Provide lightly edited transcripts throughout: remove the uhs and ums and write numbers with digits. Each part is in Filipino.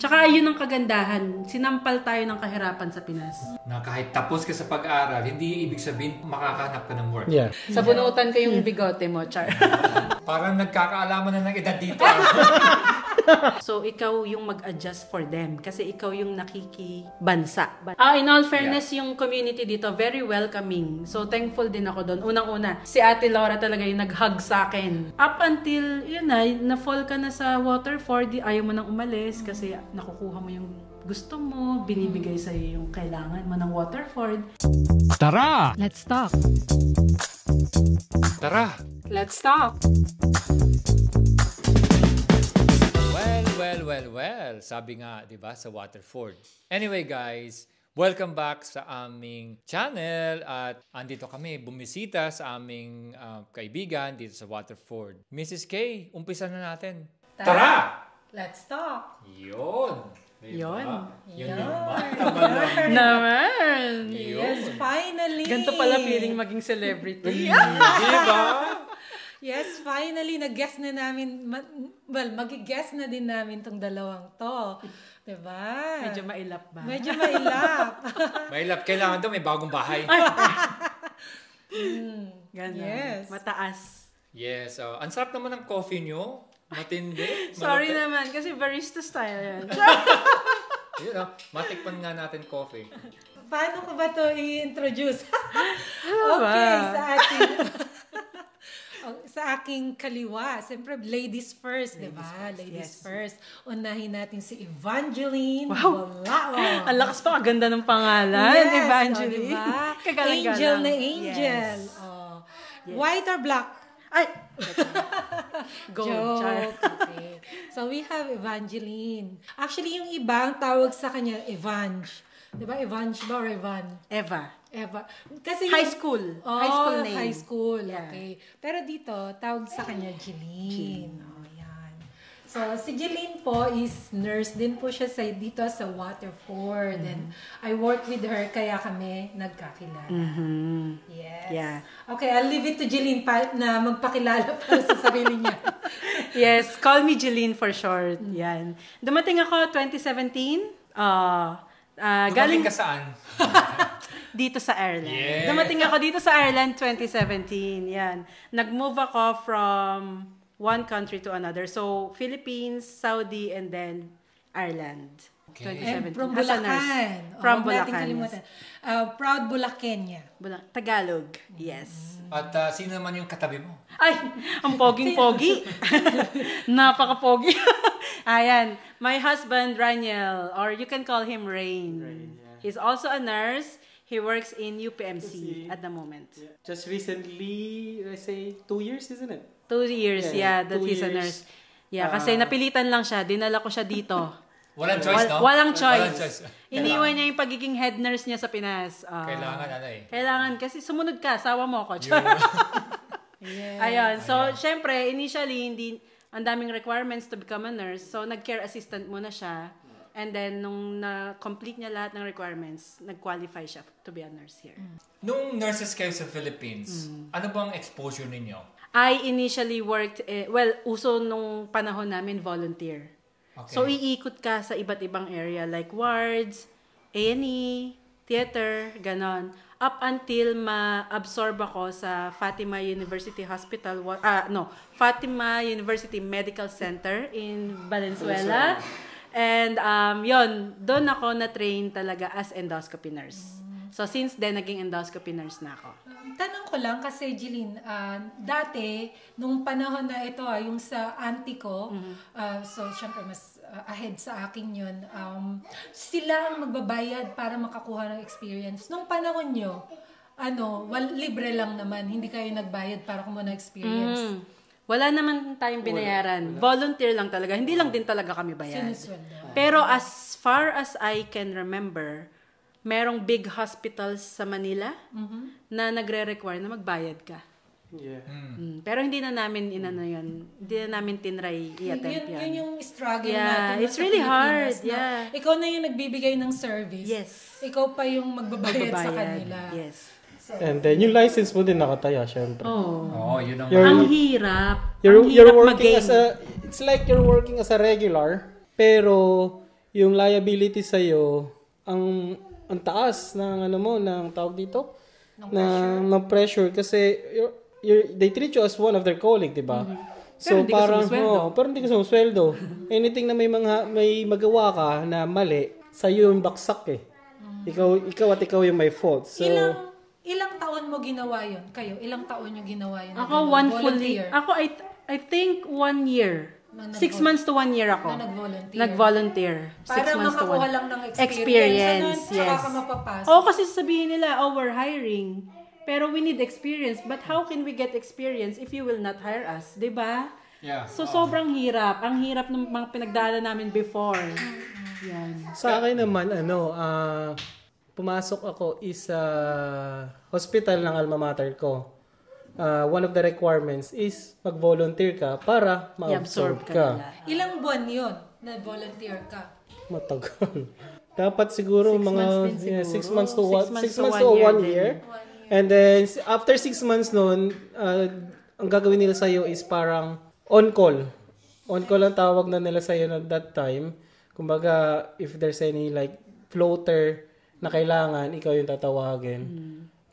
Tsaka yun ang kagandahan. Sinampal tayo ng kahirapan sa Pinas. Na kahit tapos ka sa pag-aaral, hindi ibig sabihin makakahanap ka ng work. Yeah. Sa bunutan ko yung bigote mo, Char. Parang nagkakaalaman na ng edad dito. So, ikaw yung mag-adjust for them kasi ikaw yung nakikibansa. In all fairness, yung community dito, very welcoming. So, thankful din ako doon. Unang-una, si Ate Laura talaga yung nag-hug sa akin. Up until, yun na-fall ka na sa Waterford, ayaw mo nang umalis kasi nakukuha mo yung gusto mo, binibigay sa'yo yung kailangan mo ng Waterford. Tara! Let's talk! Tara! Let's talk! Well, sabi nga, 'di ba, sa Waterford. Anyway, guys, welcome back sa aming channel at andito kami bumisita sa aming kaibigan dito sa Waterford. Mrs. K, umpisa na natin. Tara! Let's talk! Yun! Yun. Yun naman. Naman! Yes, finally! Ganito pala feeling maging celebrity. Diba? Yes, finally, nag-guess na namin, mag-guess na din namin tong dalawang to. Diba? Medyo mailap ba? Medyo mailap. Mailap. Kailangan daw may bagong bahay. Ganon. Yes. Mataas. Yes. Ang sarap naman ng coffee nyo. Matindi. Sorry naman, kasi barista style yan. Yun, matikpan nga natin coffee. Paano ko ba to i-introduce? Okay, sa aking kaliwa, siyempre ladies first, di ba? Ladies first. Unahin natin si Evangeline. Wow! Balao. Ang lakas pa, kaganda ng pangalan. Yes, Evangeline. Diba? Kagalang-galang. Angel na angel. Yes. Yes. White or black? Ay! Gold. Joke. Okay. So we have Evangeline. Actually, yung ibang tawag sa kanya, Evange. Diba? Evange ba or Evan? Eva. Kasi High school. High school name. High school. Yeah. Okay. Pero dito, tawag sa kanya Jeline. Oh, yan. So, si Jeline po is nurse din po siya dito sa Waterford. And I work with her, kaya kami nagkakilala. Yes. Yeah. Okay, I'll leave it to Jeline na magpakilala para sa sarili niya. Yes, call me Jeline for short. Yan. Dumating ako 2017. Galing ka saan? Dito sa Ireland. Yeah. Dumating ako dito sa Ireland 2017. Yan. Nag-move ako from one country to another. So, Philippines, Saudi, and then Ireland. Okay. 2017. And from As a Bulacan. nurse. From Huwag natin Bulacan. kalimutan. Proud Bulacania. Tagalog. Yes. At sino naman yung katabi mo? Ay, ang poging-pogi. Napaka-pogi. Ayan. My husband, Raniel, or you can call him Rain. He's also a nurse. He works in UPMC at the moment. Yeah. Just recently, I say 2 years, isn't it? 2 years, yeah, that 2 he's a years. nurse. Yeah, kasi napilitan lang siya. Dinala ko siya dito. Walang choice, no? Walang choice. Walang choice. Iniwan niya yung pagiging head nurse niya sa Pinas. Kailangan, Kailangan, kasi sumunod ka, sawa mo ako. Yes. Ayun. So, syempre, initially, ang daming requirements to become a nurse. So, nag-care assistant muna siya. And then, nung na-complete niya lahat ng requirements, nag-qualify siya to be a nurse here. Nung nurses kayo sa Philippines, ano bang exposure ninyo? I initially worked, uso nung panahon namin, volunteer. Okay. So, iikot ka sa iba't ibang area like wards, A&E, theater, ganon. Up until ma-absorb ako sa Fatima University Hospital, Fatima University Medical Center in Valenzuela. And yon, doon ako na-train talaga as endoscopy nurse. So since then, naging endoscopy nurse na ako. Tanong ko lang kasi, Jeline, dati, nung panahon na ito, yung sa auntie ko, so syempre mas ahead sa akin yun, sila ang magbabayad para makakuha ng experience. Nung panahon nyo, libre lang naman, hindi kayo nagbayad para kumuha ng experience. Wala naman tayong binayaran. Volunteer lang talaga. Hindi lang din talaga kami bayad. Sinusweldo. Pero as far as I can remember, merong big hospitals sa Manila na nagre-require na magbayad ka. Yeah. Pero hindi na namin hindi na namin tinry i-attempt yan. Yun yung struggle Yeah, natin. it's really hard. Na ikaw na yung nagbibigay ng service. Yes. Ikaw pa yung magbabayad sa kanila. Yes. So, And then, yung license mo din nakataya, syempre. Oo, yun ang... Ang hirap. You're Ang hirap working mag-gain. it's like you're working as a regular, pero yung liability sa'yo, ang taas ng ng tawag dito, ng pressure kasi they treat you as one of their colleague, di ba? So pero hindi ka sumusweldo. Anything na may magawa ka na mali, sa'yo yung baksak eh. Ikaw yung may fault. So ilang taon mo ginawa yun? Kayo, ilang taon yung ginawa yun? Ako, I think 1 year. 6 months to 1 year ako. Na Nag-volunteer. 6 Para months to 1 makakuha lang ng experience. Yes. Saka ka mapapasok. Kasi sabihin nila, we're hiring. Pero we need experience. But how can we get experience if you will not hire us? Diba? Yeah. So, sobrang hirap. Ang hirap ng mga pinagdaanan namin before. Yan. sa akin naman, pumasok ako sa hospital ng alma mater ko. One of the requirements is mag-volunteer ka para ma-absorb ka. Ilang buwan yun na volunteer ka? Matagal. Dapat siguro 6 mga months din 6 siguro. months to 6 months 1 year. And then after 6 months noon, ang gagawin nila sa iyo is parang on call. On call ang tawag na nila sa iyo at that time. Kumbaga, if there's any like floater na kailangan, ikaw yung tatawagin.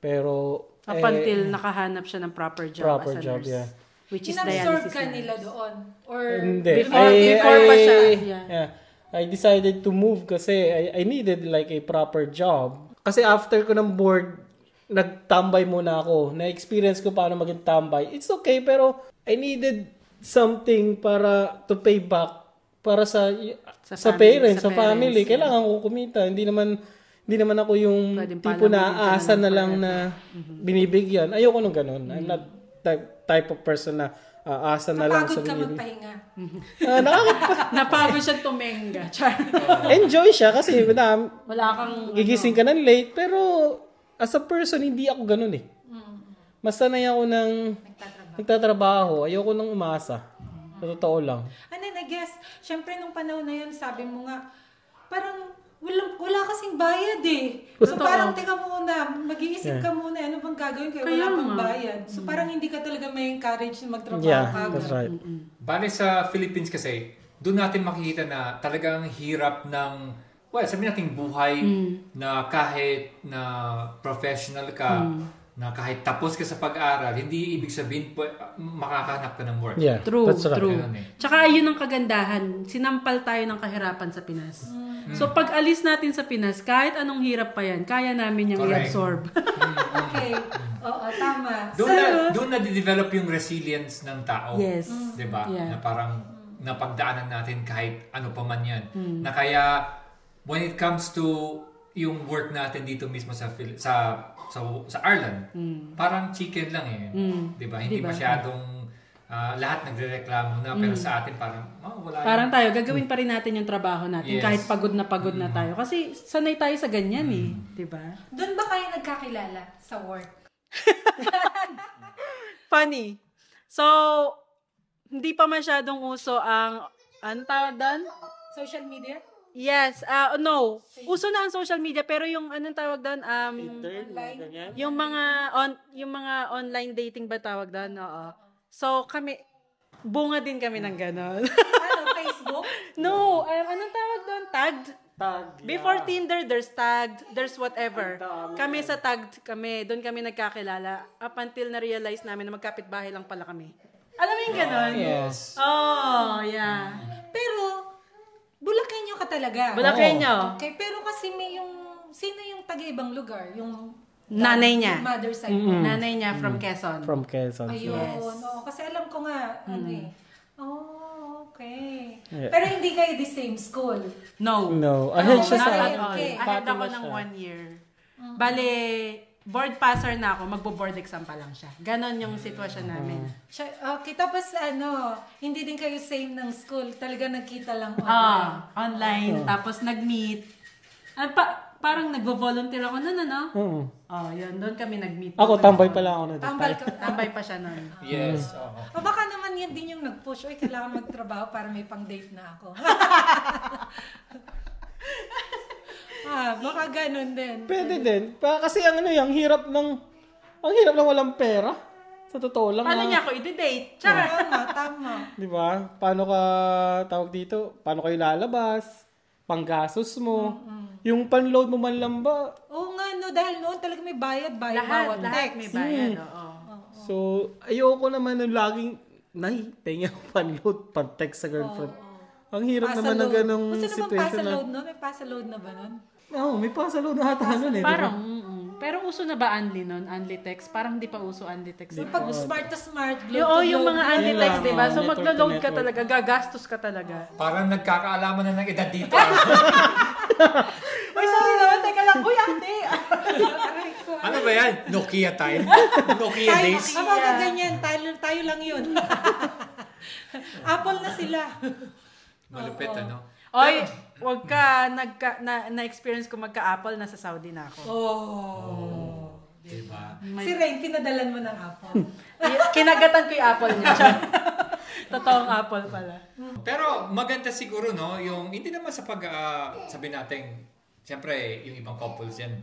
Pero Up until nakahanap siya ng proper job as a nurse. Yeah. Which is Inabsorb dialysis ka nurse. nila doon? Or Hindi. Before pa siya. Yeah. I decided to move kasi I needed like a proper job. Kasi after ko ng board, nagtambay muna ako. Na-experience ko paano maging tambay. It's okay, pero I needed something para to pay back para sa parents, sa family. Kailangan ko kumita. Hindi naman ako yung tipo na aasa na lang na binibigyan. Ayoko nung ganun. I'm not that type of person na asa na lang sa napagod ka binibigyan. magpahinga? Napagod siya tumenga. Enjoy siya kasi Wala kang gigising ka ng late, pero as a person, hindi ako ganun eh. Mas sanay ako ng nagtatrabaho. Ayoko nang umasa. Sa totoo lang. And then I guess, syempre nung panahon na yun, sabi mo nga, parang wala kasing bayad eh. So parang teka muna, mag-iisip ka muna, ano bang gagawin kayo? Wala pang bayad. So parang hindi ka talaga may encourage na magtrabaho kagad. That's right. Bale sa Philippines kasi, doon natin makikita na talagang hirap ng, sabihin natin buhay na kahit na professional ka, na kahit tapos ka sa pag-aral, hindi ibig sabihin makakahanap ka ng work. Yeah, True, that's right. true. Tsaka yun ang kagandahan. Sinampal tayo ng kahirapan sa Pinas. So pag alis natin sa Pinas, kahit anong hirap pa yan, kaya namin yung i-absorb. Okay. Oo, tama. Doon na-develop yung resilience ng tao. Yes. Diba? Yeah. Na parang napagdaanan natin kahit ano pa man yan. Na kaya, when it comes to yung work natin dito mismo sa Ireland, parang chicken lang eh. Diba? Hindi masyadong lahat nagrereklamo na, pero sa atin parang wala. Parang tayo, gagawin pa rin natin yung trabaho natin kahit pagod na tayo. Kasi sanay tayo sa ganyan eh. Diba? Doon ba kayo nagkakilala sa work? Funny. So, hindi pa masyadong uso ang, ano tawag doon? Social media? Yes. No. Uso na ang social media, pero yung, anong tawag doon? Yung mga online dating ba tawag doon? Oo. So, bunga din kami ng ganon. Ano, Facebook? No. Anong tawag doon? Tagged? Before Tinder, there's tagged, there's whatever. Kami sa tagged kami, doon kami nagkakilala up until na-realize namin na magkapit-bahay lang pala kami. Alam mo yung ganon? Yes. Oh, yeah. Pero, Bulakenyo ka talaga. Bulakenyo. Okay, pero kasi sino yung taga-ibang lugar? Yung nanay niya. Yung mother side. Nanay niya from Quezon. From Quezon. Ayun. Yes. Oo, kasi alam ko nga, okay. Yeah. Pero hindi kayo the same school. No. Ahead siya Not sa at all. Ahead ako ng 1 year. Bale, board passer na ako, magbo-board exam pa lang siya. Ganon yung sitwasyon namin. Okay, tapos hindi din kayo same ng school. Talaga nagkita lang online. online. Online. Tapos nag-meet. Parang nagvo-volunteer ako noon, ano? Yun. Doon kami nag-meet. Ako, tambay pala ako na. Tambay pa siya noon. Yes. O baka naman yan din yung nag-push. Oy, kailangan magtrabaho para may pang-date na ako. Baka ganun din. Pwede din. Kasi ang hirap ng walang pera. Sa totoo lang. Paano niya ako i-date? Tama. Di ba? Paano ka tawag dito? Paano kayo lalabas? panggasos mo. Yung panload mo man lang ba? Oo nga, no, dahil noon talaga may bayad Lahat bawat text. may bayad, oo. So, ayoko naman nung laging, pengi ako panload, pan-text sa girlfriend. Ang hirap naman ng ganong situation. Gusto naman pasa-load no? May pasa-load na ba nun? Oo, may pasa-load na ata nun eh. Parang, pero uso na ba Unli nun? Unli text? Parang hindi pa uso Unli text. Pag smart to smart, Yung mga Unli Yun text, lang, diba? So, network to maglo-load ka network. talaga, gagastos ka talaga. Parang nagkakaalaman na ng edad dito. Uy, sorry naman, teka lang. Uy, ate! Ano ba yan? Nokia time? Nokia days? Kapag ganyan, tayo lang yun. Apple na sila. Malupit, ano? Oy, wag ka, na-experience ko magka-Apple, nasa Saudi na ako. Diba? Si Rain, pinadalan mo ng Apple. Kinagatan ko yung Apple niya. Totoong Apple pala. Pero maganda siguro, no? Yung, hindi naman sa sabi natin, siyempre, yung ibang couples yan,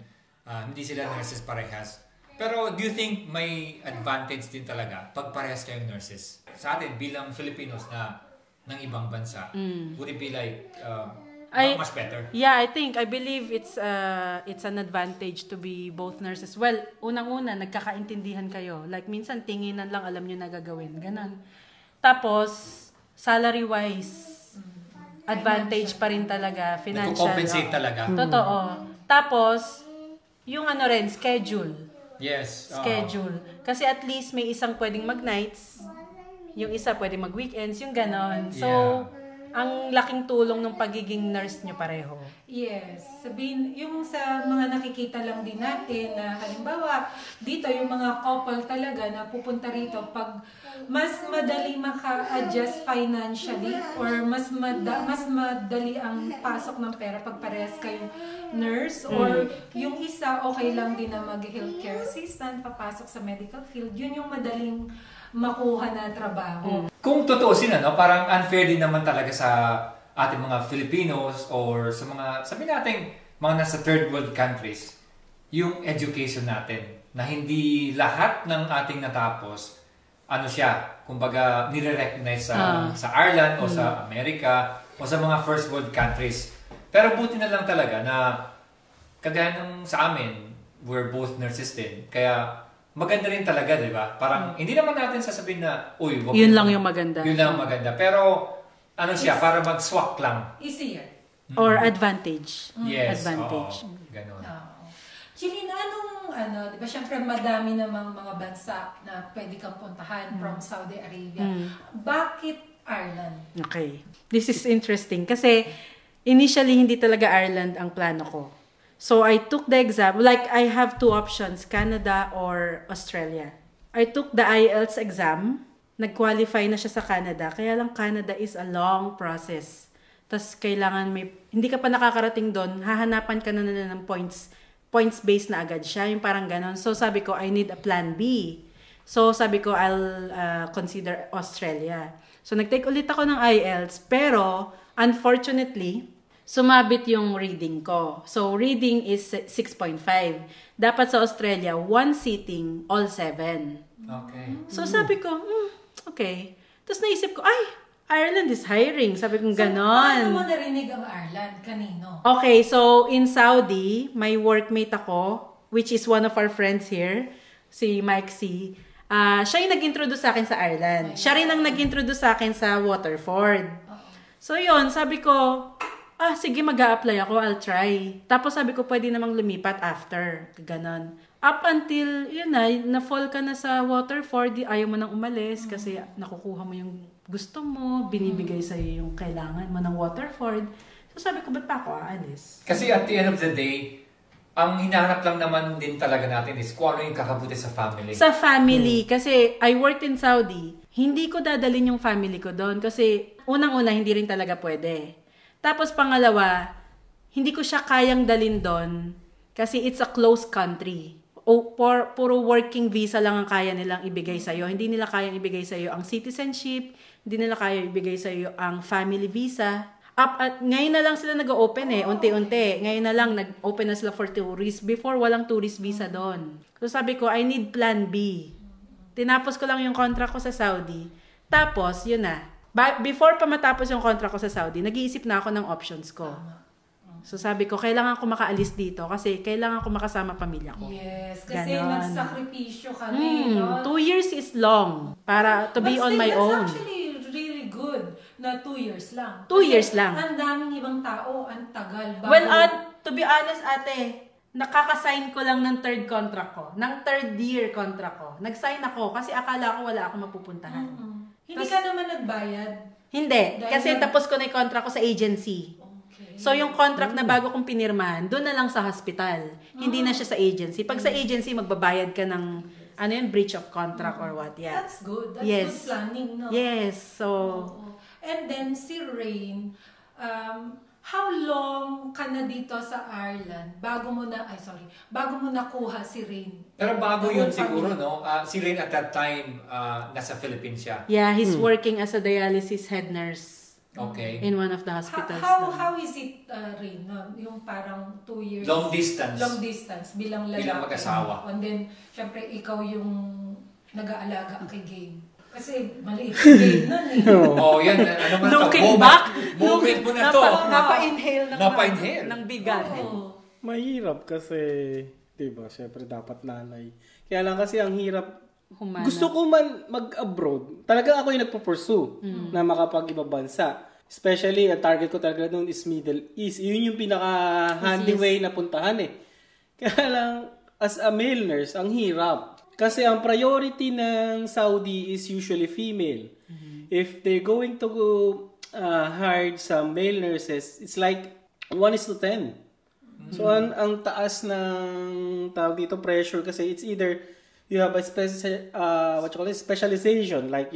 hindi sila nurses parehas. Pero do you think may advantage din talaga pag parehas kayong nurses? Sa atin, bilang Filipinos na ng ibang bansa, would it be like much better? Yeah, I believe it's an advantage to be both nurses. Well, unang-una, nagkakaintindihan kayo. Like, minsan, tinginan lang, alam nyo na gagawin. Ganon. Tapos, salary-wise, advantage pa rin talaga. Financial. Nagko-compensate talaga. Totoo. Tapos, yung schedule. Yes. Schedule. Kasi at least may isang pwedeng mag-nights, yung isa pwedeng mag-weekends, yung ganon. So, ang laking tulong ng pagiging nurse nyo pareho. Yes. Sabihin, yung sa mga nakikita lang din natin na halimbawa, dito yung mga couple talaga na pupunta rito pag mas madali maka-adjust financially or mas madali ang pasok ng pera pag parehas kayong nurse or yung isa okay lang din na mag-healthcare assistant, papasok sa medical field, yun yung madaling makuha na trabaho. Kung tutuusin, parang unfair din naman talaga sa ating mga Filipinos or sa mga, sabi natin, mga nasa third world countries, yung education natin, na hindi lahat ng ating natapos, kumbaga, nire-recognize sa Ireland o sa Amerika o sa mga first world countries. Pero buti na lang talaga na kagaya ng sa amin, we're both nurses din. Kaya maganda rin talaga, di ba? Parang hindi naman natin sasabihin na, uy, wag Yun lang yung maganda. Yun lang yung maganda. Pero para mag-swak lang. Easier. Or advantage. Yes. Advantage. Ganon. Chilin, di ba, syempre madami namang mga bansa na pwede kang puntahan from Saudi Arabia. Bakit Ireland? Okay. This is interesting kasi initially hindi talaga Ireland ang plano ko. So I took the exam, like I have two options, Canada or Australia. I took the IELTS exam, nag-qualify na siya sa Canada, kaya lang Canada is a long process. Tapos kailangan hindi ka pa nakakarating doon, hahanapan ka na ng points-based na agad siya, yung parang ganon. So sabi ko, I need a plan B. So sabi ko, I'll consider Australia. So nag-take ulit ako ng IELTS, pero unfortunately, sumabit yung reading ko. So, reading is 6.5. Dapat sa Australia, 1 sitting, all 7. Okay. So, sabi ko, okay. Tapos naisip ko, Ireland is hiring. Sabi ko, ganon. Paano mo narinig ang Ireland? Kanino? Okay, so in Saudi, may workmate ako, which is one of our friends here, si Mike C. Siya yung nag-introduce sa akin sa Ireland. Siya rin ang nag-introduce sa akin sa Waterford. So, yun, sabi ko, sige, mag-a-apply ako, I'll try. Tapos sabi ko, pwede namang lumipat after. Ganon. Up until, na-fall ka na sa Waterford, ayaw mo nang umalis kasi nakukuha mo yung gusto mo, binibigay sa'yo yung kailangan mo ng Waterford. So sabi ko, ba't pa ako aalis? Kasi at the end of the day, ang hinahanap lang naman din talaga natin is kung ano yung kakabuti sa family. Sa family, kasi I worked in Saudi, hindi ko dadalhin yung family ko doon kasi unang-una, hindi rin talaga pwede. Tapos pangalawa, hindi ko siya kayang dalhin doon kasi it's a closed country. Puro working visa lang ang kaya nilang ibigay sa'yo. Hindi nila kayang ibigay sa'yo ang citizenship, hindi nila kaya ibigay sa'yo ang family visa. Ngayon na lang sila nag-open unti-unti. Ngayon na lang nag-open na sila for tourists. Before, walang tourist visa doon. So sabi ko, I need plan B. Tinapos ko lang yung contract ko sa Saudi. Tapos, yun na. Before pa matapos yung contract ko sa Saudi, nag-iisip na ako ng options ko. So sabi ko, kailangan ko makaalis dito kasi kailangan ko makasama pamilya ko. Yes, kasi Ganon. nagsakripisyo kami, no? 2 years is long para to be on my own. That's actually really good na 2 years lang. 2 years lang. Ang daming ibang tao, ang tagal. Bago, Well, to be honest, ate, nakakasign ko lang ng third contract ko. Ng third year contract ko. Nag-sign ako kasi akala ko wala akong mapupuntahan. Hindi ka naman nagbayad. Hindi. Dahil Kasi tapos ko na yung contract ko sa agency. Okay. So, yung contract na bago kong pinirmahan, doon na lang sa hospital. Hindi na siya sa agency. Pag sa agency, magbabayad ka ng, ano yun, breach of contract or what. Yeah. That's good. That's Yes. good planning, no? Yes. So, Oo. And then, si Rain, how long ka na dito sa Ireland bago mo nakuha si Rain? Pero bago The yun whole siguro, family. no? Si Rain at that time, nasa Philippines siya. yeah, he's working as a dialysis head nurse Okay. in one of the hospitals. How is it, Rain, no? Yung parang 2 years? Long distance. Long distance, bilang lalaki. Bilang mag-asawa. And then, syempre, ikaw yung nag-aalaga kay Game. Kasi maliit si Game nun eh. Oh, yan. Ano man Looking to? back, Moment mo na to. Napa-inhale Napa-inhale. ng bigat. Oo. Mahirap kasi, di ba, syempre dapat nanay. Kaya lang kasi ang hirap. Humana. Gusto ko man mag-abroad. Talaga ako yung nagpo-pursue na makapag-ibang bansa. Especially, ang target ko talaga doon is Middle East. Yun yung pinaka-handy way na puntahan eh. Kaya lang, as a male nurse, ang hirap. Kasi ang priority ng Saudi is usually female. If they're going to hire some male nurses, it's like 1:10. So, ang taas ng tawag dito pressure kasi it's either you have a specialization like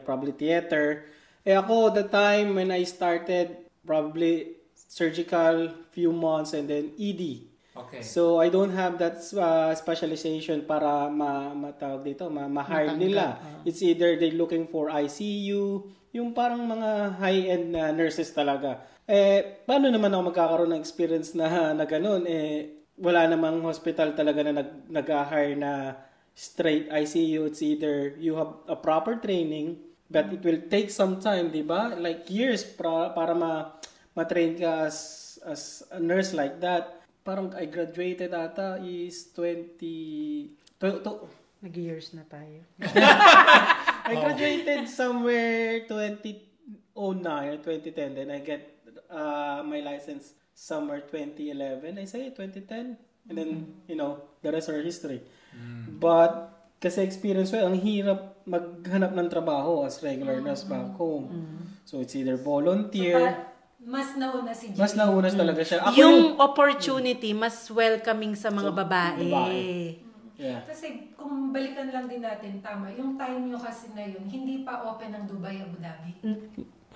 probably theater. Ako, the time when I started, probably surgical, few months, and then ED. Okay. So, I don't have that specialization para ma-hire nila. It's either they're looking for ICU, yung parang mga high-end na nurses talaga. Paano naman ako magkakaroon ng experience na ganun? Wala namang hospital talaga na nag-hire na straight ICU. It's either you have a proper training, but it will take some time, di ba? Like years para ma-train ka as a nurse like that. Parang I graduated ata is Nag-years na tayo. I graduated somewhere 2009 or 2010. Then I get my license somewhere 2011. I say 2010. And then, the rest are history. But, kasi experience ko, ang hirap maghanap ng trabaho as regular nurse back home. So, it's either volunteer. Mas nauna si Jay. Mas nauna talaga siya. Ako Yung opportunity, mas welcoming sa mga babae. Yeah. Kasi kung balikan lang din natin, tama, yung time nyo kasi na yun, hindi pa open ang Dubai, Abu Dhabi.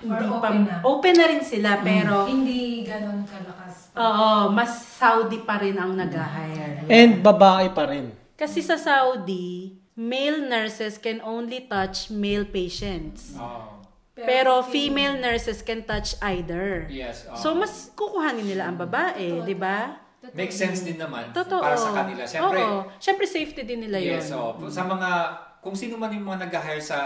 Or Hindi open na. Open na rin sila, pero Hindi ganon kalakas. oo, mas Saudi pa rin ang nag-hire. And babae pa rin. Kasi sa Saudi, male nurses can only touch male patients. Oh. Pero female nurses can touch either. Yes. So, mas kukuhanin nila ang babae, di ba? Makes sense din naman Totoo. para sa kanila. Siyempre, Oo. Siyempre, safety din nila yun. yes, sa mga, kung sino man yung mga nag-hire sa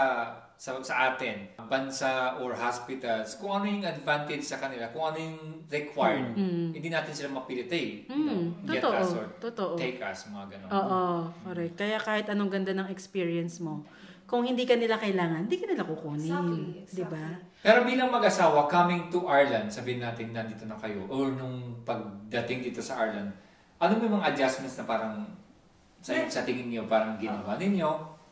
atin, bansa or hospitals, kung ano yung advantage sa kanila, kung ano yung required, hindi natin sila mapilit get Totoo. us or Totoo. take us, mga ganun. Oo, correct. Kaya kahit anong ganda ng experience mo, kung hindi ka nila kailangan, hindi ka nila kukunin. Exactly. Di ba? Pero bilang mag-asawa, coming to Ireland, sabihin natin nandito na kayo, or nung pagdating dito sa Ireland, ano may mga adjustments na parang sa tingin niyo parang ginawa ninyo?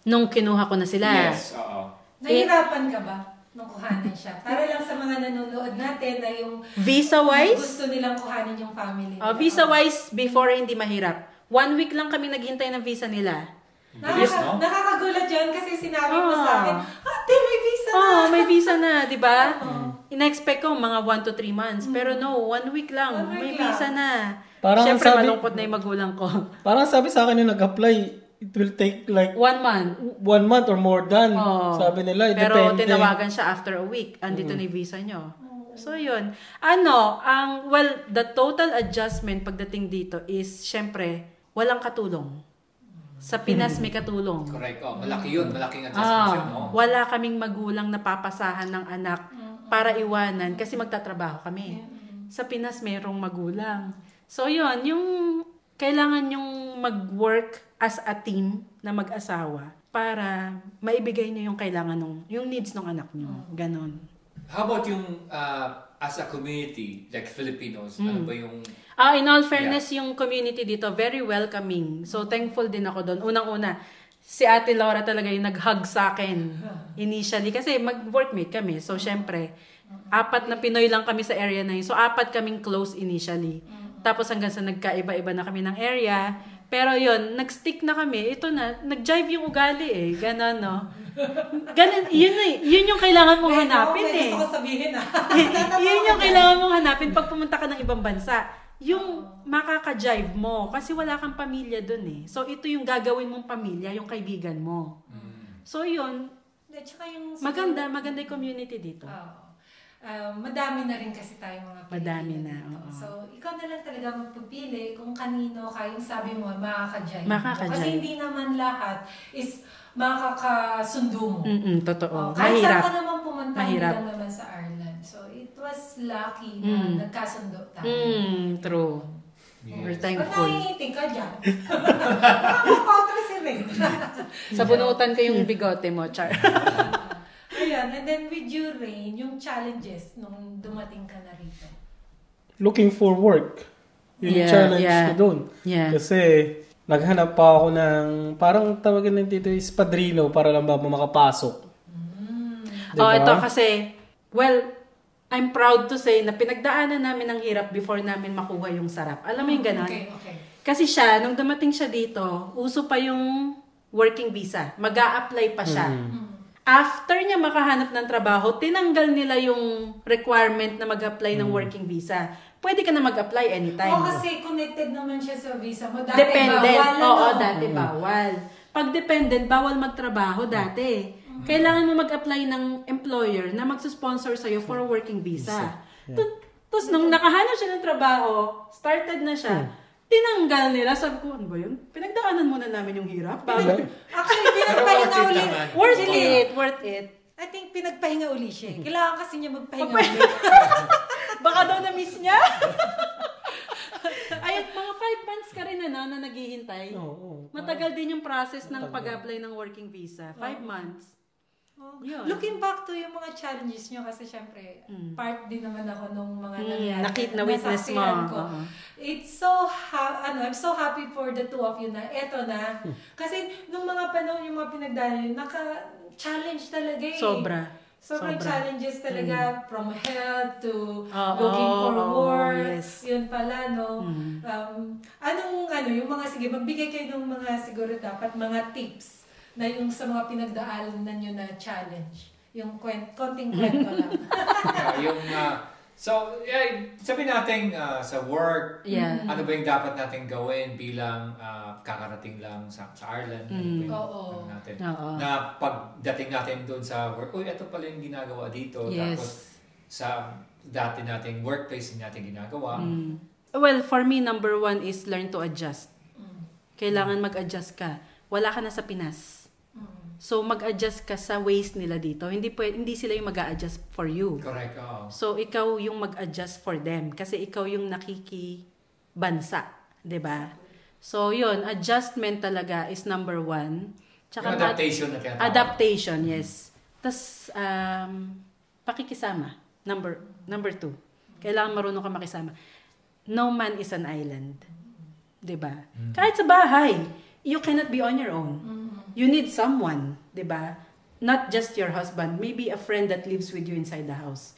Nung kinuha ko na sila. Yes, oo. Nahirapan ka ba nung kuhanin siya? Para lang sa mga nanonood natin na yung Visa-wise? gusto nilang kuhanin yung family. Visa-wise, before hindi mahirap. 1 week lang kami naghintay ng visa nila. Bilis, no? Nakakagulat yun kasi sinabi mo sa akin, ate, may visa na! May visa na, di ba? In-expect ko mga 1 to 3 months. Pero no, 1 week lang. 1 week May lang. visa na. Parang Siyempre, sabi- malungkot na yung magulang ko. Parang sabi sa akin yung nag-apply, it will take like 1 month. 1 month or more than. Oo. Sabi nila, Pero depende. tinawagan siya after a week. Andito na yung visa nyo. So, yun. The total adjustment pagdating dito is, syempre, walang katulong. Sa Pinas may katulong. Correct. Malaki yun. Malaking adjustment yun, no? Wala kaming magulang na papasahan ng anak para iwanan kasi magtatrabaho kami. Sa Pinas, merong magulang. So, yun, yung kailangan yung mag-work as a team na mag-asawa para maibigay niyo yung kailangan yung needs ng anak niyo. Ganon. How about yung as a community, like Filipinos, ano ba yung... In all fairness, yung community dito, very welcoming. So, thankful din ako doon. Unang-una, si Ate Laura talaga yung nag-hug sa akin initially. Kasi mag-workmate kami. So, syempre, 4 na Pinoy lang kami sa area na yun. So, 4 kaming close initially. Tapos hanggang sa nagkaiba-iba na kami ng area. Pero yun, nag-stick na kami. Ito na, nag-jive yung ugali eh. Ganon, no? Ganon, yun yung kailangan mong hanapin eh. Gusto ko sabihin Yun yung kailangan mong hanapin pag pumunta ka ng ibang bansa. Yung makaka-jive mo. Kasi wala kang pamilya dun eh. So, ito yung gagawin mong pamilya, yung kaibigan mo. So, yun. Maganda yung community dito. Madami na rin kasi tayong mga pili. Madami na, oo. So, ikaw na lang talaga magpipili kung kanino kayong sabi mo, makaka-jive. Makaka-jive. Kasi hindi naman lahat is makakasundo mo. Totoo. Kahit Mahirap. saan ka naman pumunta, hindi Mahirap. lang naman sa Ireland. So, it was lucky na nagkasundo tayo. True. Yes. We're Pag thankful. nangingiting ka dyan, makakontra si Ray. Sabunutan ko yung bigote mo, Char. Ayan, and then with you, Rain, yung challenges nung dumating ka na rito. Looking for work. Yung challenge ko doon. Yeah. Kasi naghanap pa ako ng, parang tawagin ng dito is padrino para lang ba makapasok. Diba? Ito kasi, well, I'm proud to say na pinagdaanan namin ng hirap before namin makuha yung sarap. Alam mo yung ganon? Okay. Kasi siya, nung dumating siya dito, uso pa yung working visa. Mag-a-apply pa siya. After niya makahanap ng trabaho, tinanggal nila yung requirement na mag-apply ng working visa. Pwede ka na mag-apply anytime. Kasi connected naman siya sa visa mo. Dati Dependent. bawal. Oo, dati bawal. Pag dependent, bawal magtrabaho dati. Kailangan mo mag-apply ng employer na magsusponsor sa'yo for a working visa. Tapos nung nakahanap siya ng trabaho, started na siya, tinanggal nila. Sabi ko, ano ba yun? Pinagdaanan muna namin yung hirap. Actually, pinagpahinga Pero uli. Worth it. I think pinagpahinga uli siya. Kailangan kasi niya magpahinga uli. Baka daw na-miss niya. Ayun, mga 5 months ka rin na naghihintay. Matagal din yung process ng pag-apply ng working visa. 5 months. Yun. Looking back to yung mga challenges nyo, kasi syempre, part din naman ako nung mga nangyari. Na-witness mo. Nasaksihan ko. It's so, I'm so happy for the two of you na eto na. Kasi nung mga panahon, yung mga pinagdaanan, naka-challenge talaga eh. Sobrang challenges talaga from health to looking for work. Yes. Yun pala, no? Yung mga, sige, magbigay kayo ng mga siguro dapat mga tips na yung sa mga pinagdaanan nyo na challenge. Yung konting kwento lang. Sabi natin sa work, Yeah. ano ba yung dapat natin gawin bilang kakarating lang sa Ireland? Ano ba yung natin? Na pagdating natin doon sa work, ito pala yung ginagawa dito. Yes. Tapos sa dati nating workplace natin ginagawa. Well, for me, number 1 is learn to adjust. Kailangan mag-adjust ka. Wala ka na sa Pinas. So, mag-adjust ka sa ways nila dito. Hindi sila yung mag-a-adjust for you. Correct, oo. So, ikaw yung mag-adjust for them. Kasi ikaw yung nakikibansa. 'Di ba? So, yun. Adjustment talaga is number 1. Tsaka adaptation na tinatawag. Adaptation, yes. Tapos, pakikisama. Number 2. Kailangan marunong ka makisama. No man is an island. 'Di ba? Kahit sa bahay, you cannot be on your own. You need someone, 'di ba? Not just your husband, maybe a friend that lives with you inside the house.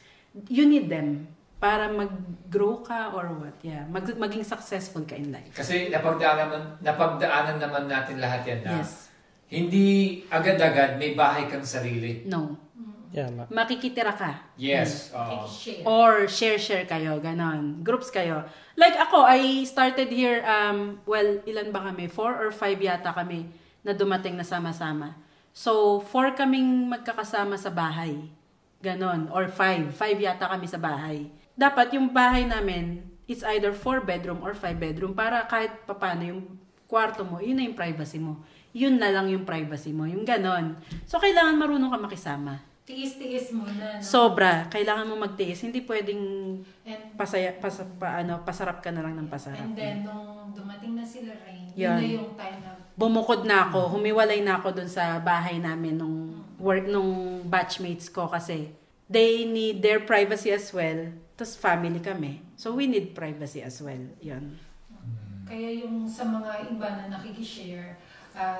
You need them para mag-grow ka or what. Yeah, maging successful ka in life. Kasi napagdaanan naman natin lahat yan na Yes. hindi agad-agad may bahay kang sarili. No. Yeah, Makikitira ka. Yes. Share. Or share kayo, ganon. Groups kayo. Like ako, I started here, ilan ba kami? 4 or 5 yata kami na dumating na sama-sama. So, 4 kaming magkakasama sa bahay. Ganon. Or 5. 5 yata kami sa bahay. Dapat yung bahay namin, it's either 4 bedroom or 5 bedroom para kahit papano yung kwarto mo, yun na yung privacy mo. Yun na lang yung privacy mo. Yung ganon. So, kailangan marunong ka makisama. Tiis-tiis muna, no? Sobra. Kailangan mo magtiis. Hindi pwedeng And, pasarap ka na lang ng pasarap. and then, nung dumating na sila Rain, yun Yan. na yung time na Bumukod na ako. Humiwalay na ako dun sa bahay namin nung work nung batchmates ko kasi they need their privacy as well. Tapos family kami. So we need privacy as well. Yan. kaya yung sa mga iba na nakikishare,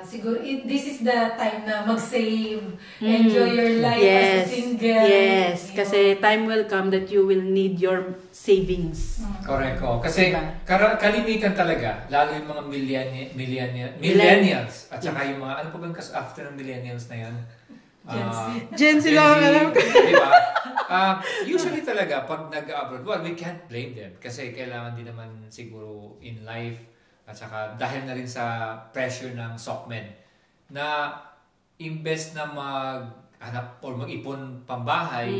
siguro this is the time na mag-save, enjoy your life as a single. Yes, Yun. kasi time will come that you will need your savings. Correct ko. Kasi Diba? kalimitan talaga, lalo yung mga millennials, at saka yung mga, ano pa ba yung after ng millennials na yan? Gen Z lang alam ko. Diba? Usually talaga, pag nag-abroad, well, we can't blame them. Kasi kailangan din naman siguro in life, at saka dahil na rin sa pressure ng SOCMED, na imbes na maghanap or mag-ipon pambahay,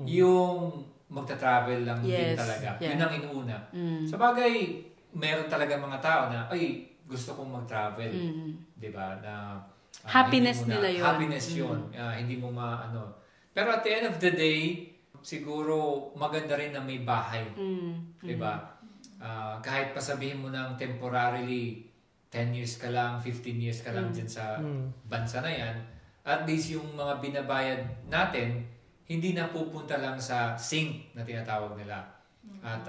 yung magta-travel lang din Yes, talaga. yeah. Yun ang inuuna. Sa bagay, meron talaga mga tao na, ay, gusto kong mag-travel. Diba? Na Happiness hindi mo nila yun. Happiness yun. Hindi mo Pero at the end of the day, siguro maganda rin na may bahay. Diba? Kahit pasabihin mo ng temporarily 10 years ka lang, 15 years ka lang dyan sa bansa na yan, at least yung mga binabayad natin, hindi na pupunta lang sa sink na tinatawag nila. At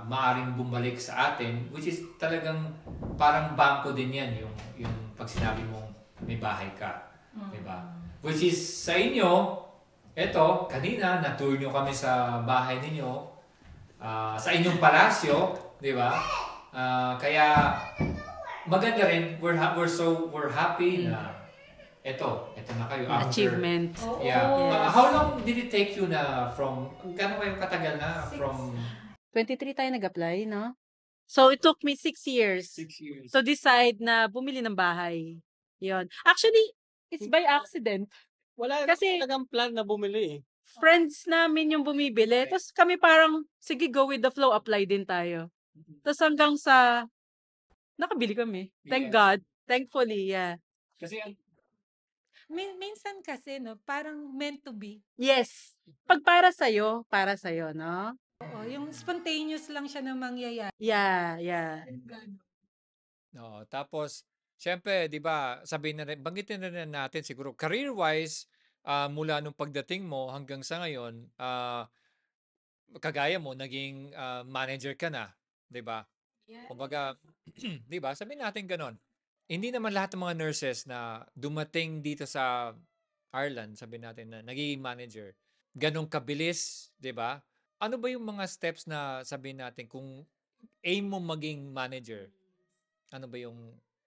maaring bumalik sa atin, which is talagang parang bangko din yan, yung pag sinabi mong may bahay ka. Diba? Which is sa inyo, eto, kanina, na-tour nyo kami sa bahay ninyo, sa inyong palasyo, di ba? Kaya maganda rin, we're happy na eto na kayo after Achievement. Yeah. Yes. How long did it take you na from gaano kayo katagal na from 23 tayo nag-apply, no? So it took me 6 years 6 years? to decide na bumili ng bahay. Yon. Actually, it's by accident. Wala Kasi- talagang plan na bumili eh. Friends namin yung bumibili. Tapos kami parang, sige, go with the flow, apply din tayo. Tapos hanggang sa, nakabili kami. Thank Yes. God. Thankfully, yeah. Kasi Minsan kasi, no, parang meant to be. Yes. Pag para sa'yo, no? Oo, yung spontaneous lang siya na mangyayari. Yeah, yeah. no, tapos syempre, 'di ba, sabihin na rin, banggitin na rin natin siguro career-wise, mula nung pagdating mo hanggang sa ngayon, kagaya mo naging manager ka na, 'di ba? Kumbaga, 'di ba? Sabihin natin gano'n. Hindi naman lahat ng mga nurses na dumating dito sa Ireland, sabihin natin na nagiging manager, ganong kabilis, 'di ba? Ano ba yung mga steps na sabihin natin kung aim mo maging manager? Ano ba yung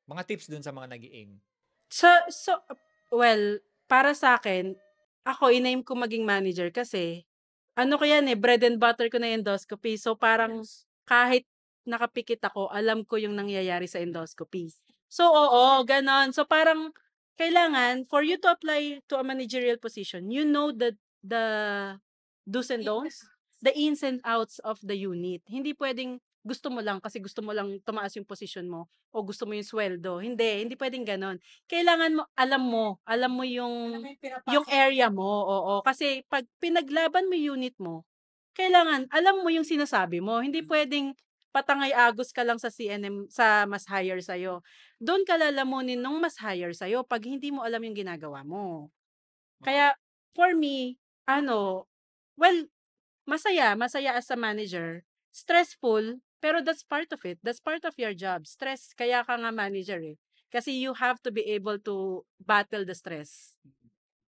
mga tips dun sa mga nag-aim? Well, para sa akin, ako, inaim ko maging manager kasi, ano ko yan bread and butter ko na endoscopy. So, parang kahit nakapikit ako, alam ko yung nangyayari sa endoscopy. So, oo, ganon. So, parang, kailangan, for you to apply to a managerial position, you know the do's and don'ts, the ins and outs of the unit. Hindi pwedeng gusto mo lang kasi gusto mo lang tumaas yung position mo o gusto mo yung sweldo. Hindi pwedeng ganon. Kailangan mo, alam mo yung area mo, oo. Kasi pag pinaglaban mo yung unit mo, kailangan, alam mo yung sinasabi mo. Hindi pwedeng patangay-agos ka lang sa CNM, sa mas higher sa'yo. Doon ka lalamunin nung mas higher sa'yo pag hindi mo alam yung ginagawa mo. Kaya, for me, well, masaya as a manager. Stressful, pero that's part of it. That's part of your job. Stress, kaya ka nga manager eh. Kasi you have to be able to battle the stress.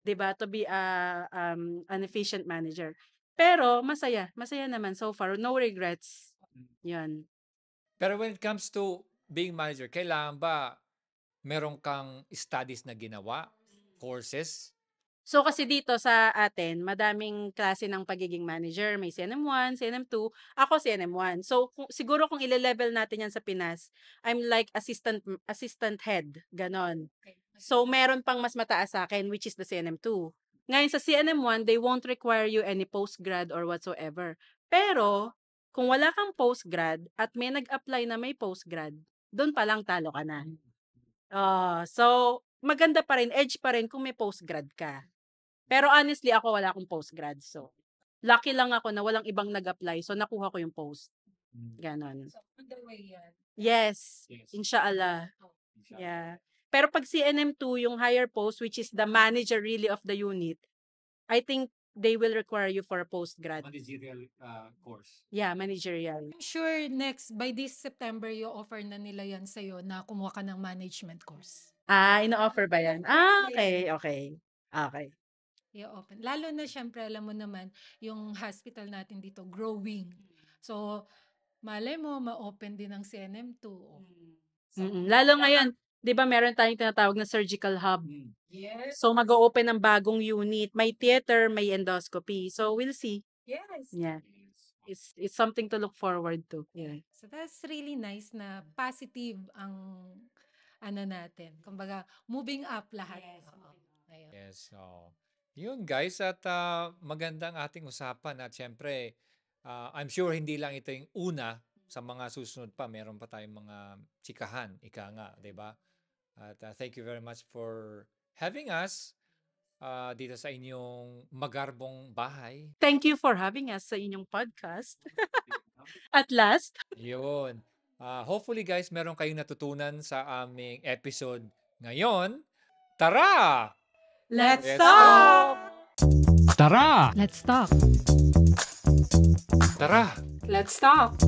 'Di ba? To be an efficient manager. Pero masaya naman so far. No regrets. 'Yan. Pero when it comes to being manager, kailangan ba meron kang studies na ginawa? Courses? So kasi dito sa atin, madaming klase ng pagiging manager. May CNM1, CNM2. Ako CNM1. So siguro kung ile-level natin yan sa Pinas, I'm like assistant head. Ganon. So meron pang mas mataas sa akin, which is the CNM2. Ngayon sa CNM1, they won't require you any postgrad or whatsoever. Pero kung wala kang postgrad at may nag-apply na may postgrad, doon pa lang talo ka na. So maganda pa rin, edge pa rin kung may postgrad ka. Pero honestly, ako wala akong postgrad. So, lucky lang ako na walang ibang nag-apply. So, nakuha ko yung post. Ganon. So, on the way yan. Yes. Yes. Inshallah. Yeah. Pero pag CNM2, yung higher post, which is the manager really of the unit, I think they will require you for a postgrad. Managerial course. Yeah, managerial. I'm sure by this September, i-offer na nila yan sa'yo na kumuha ka ng management course. Ina-offer ba yan? Okay. Okay. I-open. Lalo na syempre, alam mo naman, yung hospital natin dito, growing. So, malay mo, ma-open din ang CNM2. Lalo ngayon, di ba meron tayong tinatawag na surgical hub. Yes. So, mag-o-open ng bagong unit. May theater, may endoscopy. So, we'll see. Yes. Yeah. It's something to look forward to. Yeah. So, that's really nice na positive ang natin. Kumbaga, moving up lahat. Ayun. Yes. So, yun guys, at magandang ating usapan at syempre, I'm sure hindi lang ito yung una, sa mga susunod pa, meron pa tayong mga chikahan, ika nga, di ba? At thank you very much for having us dito sa inyong magarbong bahay. Thank you for having us sa inyong podcast. At last. Yun. Hopefully guys, meron kayong natutunan sa aming episode ngayon. Tara! Let's Let's talk! Tara! Let's talk. Tara! Let's talk!